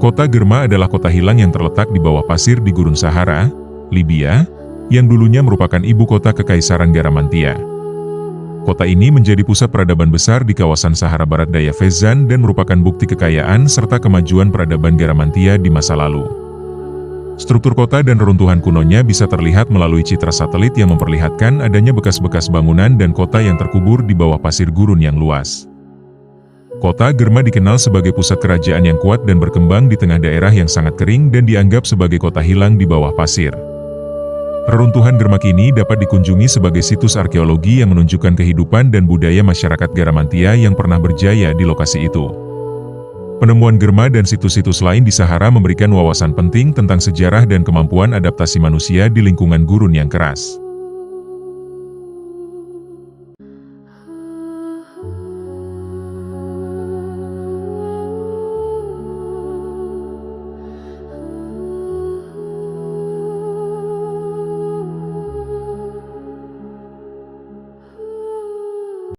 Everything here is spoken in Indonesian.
Kota Germa adalah kota hilang yang terletak di bawah pasir di Gurun Sahara, Libya, yang dulunya merupakan ibu kota Kekaisaran Garamantia. Kota ini menjadi pusat peradaban besar di kawasan Sahara Barat Daya Fezzan dan merupakan bukti kekayaan serta kemajuan peradaban Garamantia di masa lalu. Struktur kota dan reruntuhan kunonya bisa terlihat melalui citra satelit yang memperlihatkan adanya bekas-bekas bangunan dan kota yang terkubur di bawah pasir gurun yang luas. Kota Germa dikenal sebagai pusat kerajaan yang kuat dan berkembang di tengah daerah yang sangat kering dan dianggap sebagai kota hilang di bawah pasir. Reruntuhan Germa kini dapat dikunjungi sebagai situs arkeologi yang menunjukkan kehidupan dan budaya masyarakat Garamantia yang pernah berjaya di lokasi itu. Penemuan Germa dan situs-situs lain di Sahara memberikan wawasan penting tentang sejarah dan kemampuan adaptasi manusia di lingkungan gurun yang keras.